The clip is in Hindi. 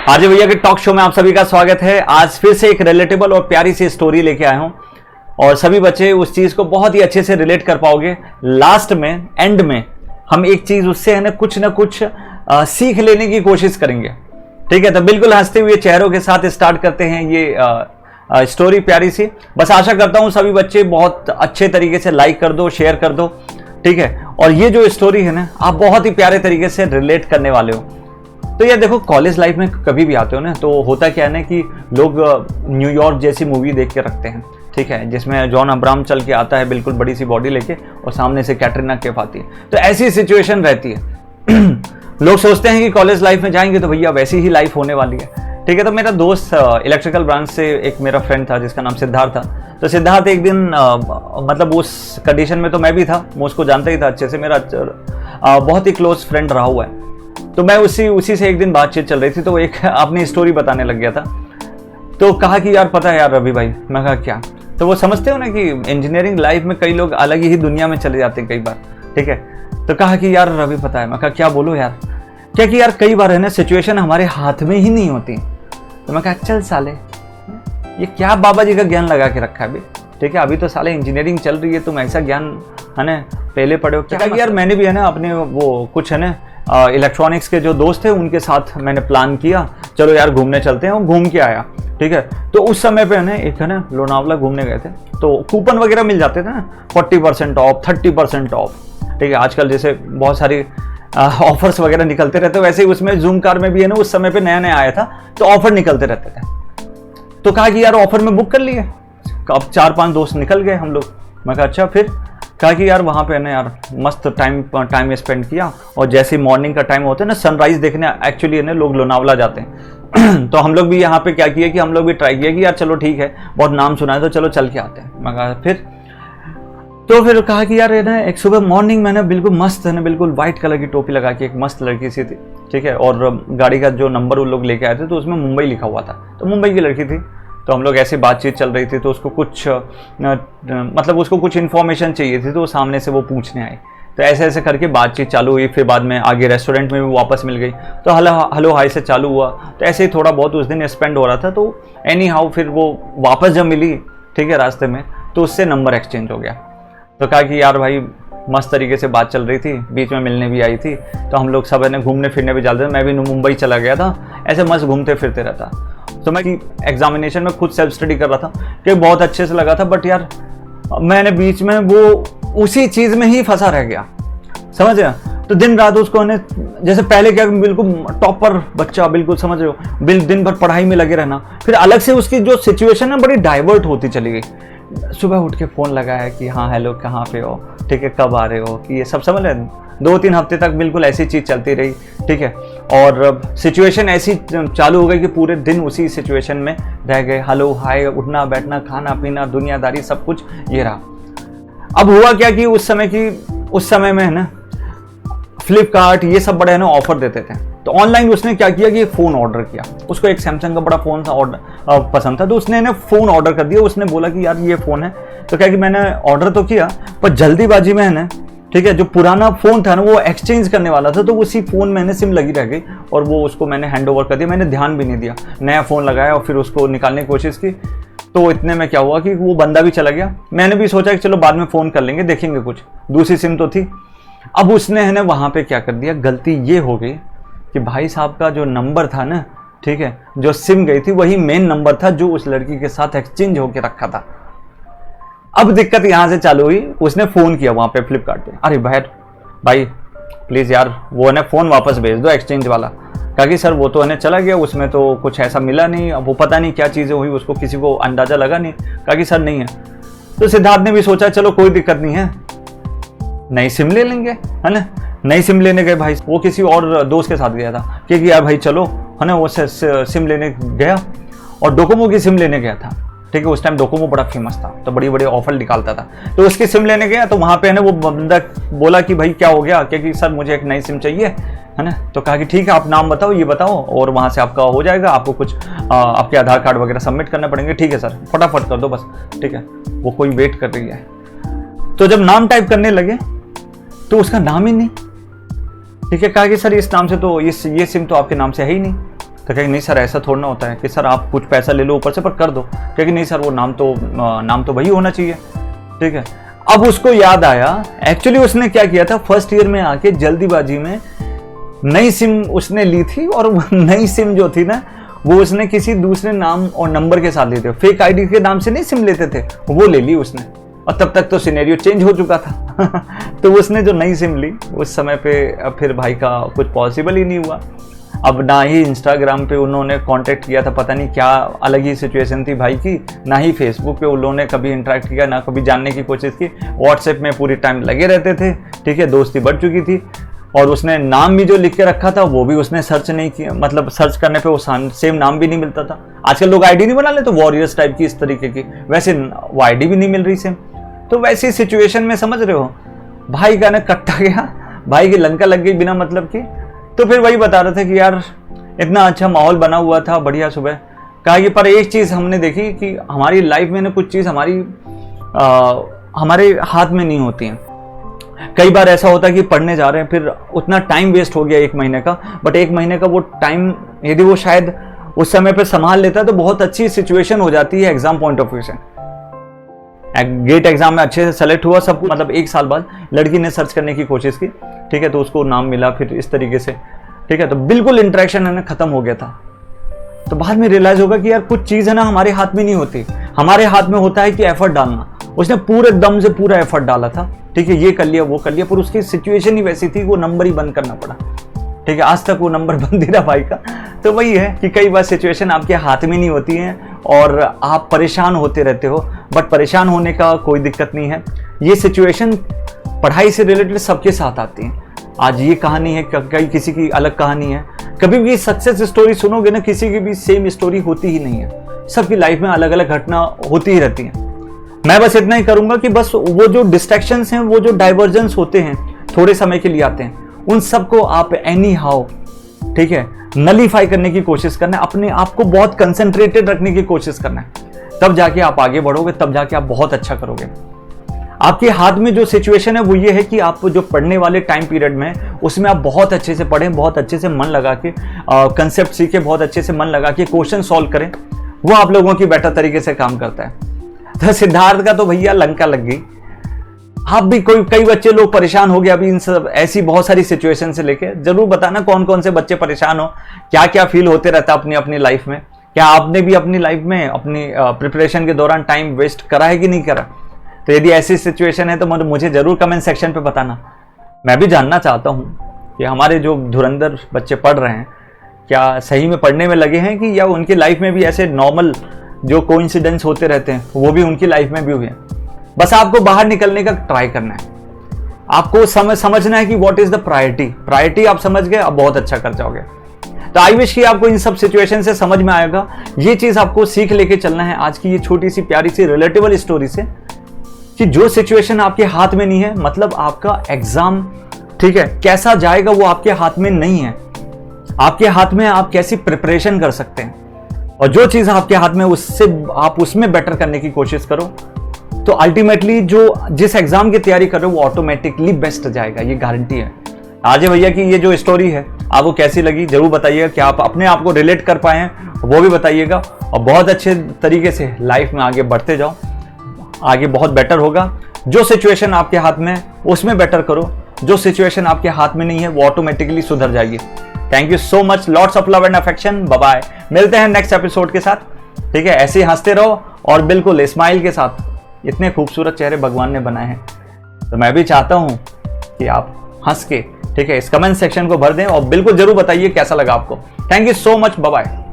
आरजे भैया के टॉक शो में आप सभी का स्वागत है। आज फिर से एक रिलेटेबल और प्यारी सी स्टोरी लेके आया हूं और सभी बच्चे उस चीज को बहुत ही अच्छे से रिलेट कर पाओगे। लास्ट में, एंड में हम एक चीज उससे है ना कुछ सीख लेने की कोशिश करेंगे। ठीक है, तो बिल्कुल हंसते हुए चेहरों के साथ स्टार्ट करते हैं ये स्टोरी प्यारी सी। बस आशा करता हूं सभी बच्चे बहुत अच्छे तरीके से लाइक कर दो, शेयर कर दो। ठीक है, और ये जो स्टोरी है ना आप बहुत ही प्यारे तरीके से रिलेट करने वाले हो। तो ये देखो, कॉलेज लाइफ में कभी भी आते हो ना तो होता क्या है ना कि लोग न्यूयॉर्क जैसी मूवी देख के रखते हैं। ठीक है, जिसमें जॉन अब्राहम चल के आता है बिल्कुल बड़ी सी बॉडी लेके और सामने से कैटरीना कैफ आती है। तो ऐसी सिचुएशन रहती है। लोग सोचते हैं कि कॉलेज लाइफ में जाएंगे तो भैया वैसी ही लाइफ होने वाली है। ठीक है, तो मेरा दोस्त इलेक्ट्रिकल ब्रांच से एक मेरा फ्रेंड था जिसका नाम सिद्धार्थ था। तो सिद्धार्थ एक दिन मतलब उस कंडीशन में तो मैं भी था, मैं उसको जानता ही था अच्छे से, मेरा बहुत ही क्लोज फ्रेंड रहा हुआ है। तो मैं उसी से एक दिन बातचीत चल रही थी तो वो एक अपनी स्टोरी बताने लग गया था। तो कहा कि यार पता है यार रवि भाई, मैं कहा क्या? तो वो समझते हो ना कि इंजीनियरिंग लाइफ में कई लोग अलग ही दुनिया में चले जाते हैं कई बार। ठीक है, तो कहा कि यार रवि पता है। मैं कहा क्या बोलो यार? क्या कि यार कई बार है ना सिचुएशन हमारे हाथ में ही नहीं होती। तो मैं कहा चल साले, ये क्या बाबा जी का ज्ञान लगा के रखा है अभी। ठीक है, अभी तो साले इंजीनियरिंग चल रही है, तुम ऐसा ज्ञान है ना पहले पढ़े हो क्या? यार मैंने भी है ना अपने वो कुछ है ना इलेक्ट्रॉनिक्स के जो दोस्त थे उनके साथ मैंने प्लान किया, चलो यार घूमने चलते हैं, और घूम के आया। ठीक है, तो उस समय पे एक है ना लोनावला घूमने गए थे तो कूपन वगैरह मिल जाते थे ना, 40% ऑफ, 30% ऑफ। ठीक है, आजकल जैसे बहुत सारी ऑफर्स वगैरह निकलते रहते, वैसे ही उसमें जूम कार में भी है ना उस समय पे नया नया आया था तो ऑफर निकलते रहते थे। तो कहा कि यार ऑफर में बुक कर लिए। अब 4-5 दोस्त निकल गए हम लोग। मैं कहा अच्छा, फिर कहा कि यार वहाँ पे ना यार मस्त टाइम स्पेंड किया। और जैसे मॉर्निंग का टाइम होता है ना सनराइज देखने एक्चुअली ना लोग लोनावला जाते हैं। तो हम लोग भी यहाँ पे क्या किया कि हम लोग भी ट्राई किया कि यार चलो ठीक है, बहुत नाम सुना है तो चलो चल के आते हैं। मैं कहा फिर कहा कि यार ना एक सुबह मॉर्निंग में ना बिल्कुल मस्त है ना, बिल्कुल व्हाइट कलर की टोपी लगा के एक मस्त लड़की सी थी। ठीक है, और गाड़ी का जो नंबर वो लोग लेके आए थे तो उसमें मुंबई लिखा हुआ था, तो मुंबई की लड़की थी। तो हम लोग ऐसी बातचीत चल रही थी तो उसको कुछ इन्फॉर्मेशन चाहिए थी, तो सामने से वो पूछने आई। तो ऐसे ऐसे करके बातचीत चालू हुई। फिर बाद में आगे रेस्टोरेंट में भी वापस मिल गई तो हेलो हाय से चालू हुआ। तो ऐसे ही थोड़ा बहुत उस दिन स्पेंड हो रहा था। तो एनी हाउ फिर वो वापस जब मिली, ठीक है, रास्ते में, तो उससे नंबर एक्सचेंज हो गया। तो कहा कि यार भाई मस्त तरीके से बात चल रही थी, बीच में मिलने भी आई थी, तो हम लोग सब है घूमने फिरने भी जाते थे। मैं भी मुंबई चला गया था, ऐसे मस्त घूमते फिरते रहता। तो मैं एग्जामिनेशन में खुद सेल्फ स्टडी कर रहा था कि बहुत अच्छे से लगा था, बट यार मैंने बीच में वो उसी चीज़ में ही फंसा रह गया, समझ गया? तो दिन रात उसको ने जैसे पहले क्या बिल्कुल टॉपर बच्चा, बिल्कुल समझ रहे हो, दिन भर पढ़ाई में लगे रहना, फिर अलग से उसकी जो सिचुएशन है बड़ी डाइवर्ट होती चली गई। सुबह उठ के फ़ोन लगाया कि हाँ हेलो कहाँ पे हो, ठीक है, कब आ रहे हो, कि ये सब समझ रहे हैं। 2-3 हफ्ते तक बिल्कुल ऐसी चीज़ चलती रही। ठीक है, और सिचुएशन ऐसी चालू हो गई कि पूरे दिन उसी सिचुएशन में रह गए। हेलो हाय, उठना बैठना, खाना पीना, दुनियादारी, सब कुछ ये रहा। अब हुआ क्या कि उस समय में है ना फ्लिपकार्ट ये सब बड़े है ना ऑफर देते थे। तो ऑनलाइन उसने क्या किया कि फ़ोन ऑर्डर किया। उसको एक सैमसंग का बड़ा फ़ोन था, ऑर्डर पसंद था, तो उसने ना फ़ोन ऑर्डर कर दिया। उसने बोला कि यार ये फ़ोन है। तो क्या कि मैंने ऑर्डर तो किया पर जल्दीबाजी में है ना, ठीक है, जो पुराना फ़ोन था ना वो एक्सचेंज करने वाला था, तो उसी फ़ोन में सिम लगी रह गई और वो उसको मैंने हैंड ओवर कर दिया। मैंने ध्यान भी नहीं दिया, नया फ़ोन लगाया और फिर उसको निकालने की कोशिश की। तो इतने में क्या हुआ कि वो बंदा भी चला गया। मैंने भी सोचा कि चलो बाद में फ़ोन कर लेंगे, देखेंगे, कुछ दूसरी सिम तो थी। अब उसने है ना वहाँ पे क्या कर दिया, गलती ये हो गई कि भाई साहब का जो नंबर था ना, ठीक है, जो सिम गई थी वही मेन नंबर था जो उस लड़की के साथ एक्सचेंज होके रखा था। अब दिक्कत यहाँ से चालू हुई। उसने फ़ोन किया वहाँ पे फ्लिपकार्ट पे, अरे भाई प्लीज़ यार वो है ना फ़ोन वापस भेज दो एक्सचेंज वाला। कहा कि सर वो तो है ना चला गया, उसमें तो कुछ ऐसा मिला नहीं, अब वो पता नहीं क्या चीज़ें हुई, उसको किसी को अंदाज़ा लगा नहीं। कहा कि सर नहीं है। तो सिद्धार्थ ने भी सोचा चलो कोई दिक्कत नहीं है, नई सिम ले लेंगे, है ना। नई सिम लेने गए भाई, वो किसी और दोस्त के साथ गया था कि यार भाई चलो, है ना, वो सिम लेने गया और डोकोमो की सिम लेने गया था। ठीक है, उस टाइम डोकोमो बड़ा फेमस था तो बड़ी बड़ी ऑफर निकालता था। तो उसकी सिम लेने गया तो वहाँ पे है ना वो बंदा बोला कि भाई क्या हो गया, क्योंकि सर मुझे एक नई सिम चाहिए, है ना। तो कहा कि ठीक है आप नाम बताओ, ये बताओ, और वहाँ से आपका हो जाएगा। आपको कुछ आपके आधार कार्ड वगैरह सबमिट करने पड़ेंगे। ठीक है सर, फटाफट कर दो बस। ठीक है, वो कोई वेट कर रही है। तो जब नाम टाइप करने लगे तो उसका नाम ही नहीं। ठीक है, कहा कि सर इस नाम से तो ये सिम तो आपके नाम से है ही नहीं। तो कहेंगे नहीं सर ऐसा थोड़ा ना होता है कि सर आप कुछ पैसा ले लो ऊपर से पर कर दो, कहेंगे नहीं सर वो नाम तो वही होना चाहिए, ठीक है। अब उसको याद आया एक्चुअली उसने क्या किया था, फर्स्ट ईयर में आके जल्दीबाजी में नई सिम उसने ली थी, और नई सिम जो थी ना वो उसने किसी दूसरे नाम और नंबर के साथ लेते, फेक आईडी के नाम से नहीं सिम लेते थे, वो ले ली उसने, और तब तक तो सिनेरियो चेंज हो चुका था। तो उसने जो नई सिम ली उस समय पे फिर भाई का कुछ पॉसिबल ही नहीं हुआ। अब ना ही इंस्टाग्राम पे उन्होंने कांटेक्ट किया था, पता नहीं क्या अलग ही सिचुएशन थी भाई की, ना ही फेसबुक पे उन्होंने कभी इंटरेक्ट किया, ना कभी जानने की कोशिश की। व्हाट्सएप में पूरी टाइम लगे रहते थे, ठीक है, दोस्ती बढ़ चुकी थी। और उसने नाम भी जो लिख के रखा था वो भी उसने सर्च नहीं किया, मतलब सर्च करने पे वो सेम नाम भी नहीं मिलता था। आजकल लोग आईडी नहीं बना लेते वॉरियर्स टाइप की इस तरीके की, वैसे वो आईडी भी नहीं मिल रही सेम। तो वैसी सिचुएशन में समझ रहे हो भाई का ना कट्टा गया, भाई की लंका लग गई बिना मतलब की। तो फिर वही बता रहे थे कि यार इतना अच्छा माहौल बना हुआ था, बढ़िया। सुबह कहा कि पर एक चीज़ हमने देखी कि हमारी लाइफ में ना कुछ चीज़ हमारे हाथ में नहीं होती हैं। कई बार ऐसा होता है कि पढ़ने जा रहे हैं, फिर उतना टाइम वेस्ट हो गया 1 महीने का, बट 1 महीने का वो टाइम यदि वो शायद उस समय पे संभाल लेता है तो बहुत अच्छी सिचुएशन हो जाती है एग्जाम पॉइंट ऑफ व्यू से। गेट एग्जाम में अच्छे से सेलेक्ट हुआ सब, मतलब 1 साल बाद लड़की ने सर्च करने की कोशिश की, ठीक है, तो उसको नाम मिला फिर इस तरीके से, ठीक है, तो बिल्कुल इंटरेक्शन है ना खत्म हो गया था। तो बाद में रियलाइज होगा कि यार कुछ चीज़ है ना हमारे हाथ में नहीं होती, हमारे हाथ में होता है कि एफर्ट डालना। उसने पूरे दम से पूरा एफर्ट डाला था, ठीक है, ये कर लिया वो कर लिया, पर उसकी सिचुएशन ही वैसी थी वो नंबर ही बंद करना पड़ा, ठीक है, आज तक वो नंबर बंद ही रहा भाई का। तो वही है कि कई बार सिचुएशन आपके हाथ में नहीं होती है और आप परेशान होते रहते हो, बट परेशान होने का कोई दिक्कत नहीं है। ये सिचुएशन पढ़ाई से रिलेटेड सबके साथ आती है। आज ये कहानी है, कहीं किसी की अलग कहानी है। कभी भी सक्सेस स्टोरी सुनोगे ना, किसी की भी सेम स्टोरी होती ही नहीं है, सबकी लाइफ में अलग अलग घटना होती ही रहती है। मैं बस इतना ही करूंगा कि बस वो जो डिस्ट्रैक्शंस हैं, वो जो डाइवर्जेंस होते हैं थोड़े समय के लिए आते हैं, उन सबको आप एनी हाउ, ठीक है, नलीफाई करने की कोशिश करना है, अपने आप को बहुत कंसंट्रेटेड रखने की कोशिश करना है, तब जाके आप आगे बढ़ोगे, तब जाके आप बहुत अच्छा करोगे। आपके हाथ में जो सिचुएशन है वो ये है कि आप जो पढ़ने वाले टाइम पीरियड में उसमें आप बहुत अच्छे से पढ़ें, बहुत अच्छे से मन लगा के कंसेप्ट सीखें, बहुत अच्छे से मन लगा के क्वेश्चन सॉल्व करें, वो आप लोगों की बेटर तरीके से काम करता है। तो सिद्धार्थ का तो भैया लंका लग गई। आप भी कई बच्चे लोग परेशान हो गए अभी इन सब ऐसी बहुत सारी सिचुएशन से लेके, जरूर बताना कौन कौन से बच्चे परेशान हो, क्या क्या फील होते रहता अपनी अपनी लाइफ में, क्या आपने भी अपनी लाइफ में अपनी प्रिपरेशन के दौरान टाइम वेस्ट करा है कि नहीं करा। तो यदि ऐसी सिचुएशन है तो मुझे जरूर कमेंट सेक्शन पे बताना। मैं भी जानना चाहता हूँ कि हमारे जो धुरंधर बच्चे पढ़ रहे हैं क्या सही में पढ़ने में लगे हैं कि या उनकी लाइफ में भी ऐसे नॉर्मल जो कोइंसिडेंस होते रहते हैं वो भी उनकी लाइफ में भी हुए हैं। बस आपको बाहर निकलने का ट्राई करना है, आपको समझना है कि व्हाट इज द प्रायोरिटी आप समझ गए, आप बहुत अच्छा कर जाओगे। तो आई विश कि आपको इन सब सिचुएशन से समझ में आएगा। ये चीज आपको सीख लेके चलना है आज की ये छोटी सी प्यारी सी रिलेटेबल स्टोरी से, कि जो सिचुएशन आपके हाथ में नहीं है, मतलब आपका एग्जाम, ठीक है, कैसा जाएगा वो आपके हाथ में नहीं है। आपके हाथ में आप कैसी प्रिपरेशन कर सकते हैं, और जो चीज आपके हाथ में उससे आप उसमें बेटर करने की कोशिश करो, तो अल्टीमेटली जो जिस एग्जाम की तैयारी कर रहे हो वो ऑटोमेटिकली बेस्ट जाएगा, ये गारंटी है। आज भैया की ये जो स्टोरी है आपको कैसी लगी जरूर बताइएगा, कि आप अपने आप को रिलेट कर पाए हैं वो भी बताइएगा, और बहुत अच्छे तरीके से लाइफ में आगे बढ़ते जाओ, आगे बहुत बेटर होगा। जो सिचुएशन आपके हाथ में उसमें बेटर करो, जो सिचुएशन आपके हाथ में नहीं है वो ऑटोमेटिकली सुधर जाएगी। Thank you so much, lots of love and affection, bye bye. मिलते हैं नेक्स्ट एपिसोड के साथ, ठीक है, ऐसे ही हंसते रहो और बिल्कुल स्माइल के साथ। इतने खूबसूरत चेहरे भगवान ने बनाए हैं, तो मैं भी चाहता हूं कि आप हंस के, ठीक है, इस कमेंट सेक्शन को भर दें और बिल्कुल जरूर बताइए कैसा लगा आपको। Thank you so much, bye bye.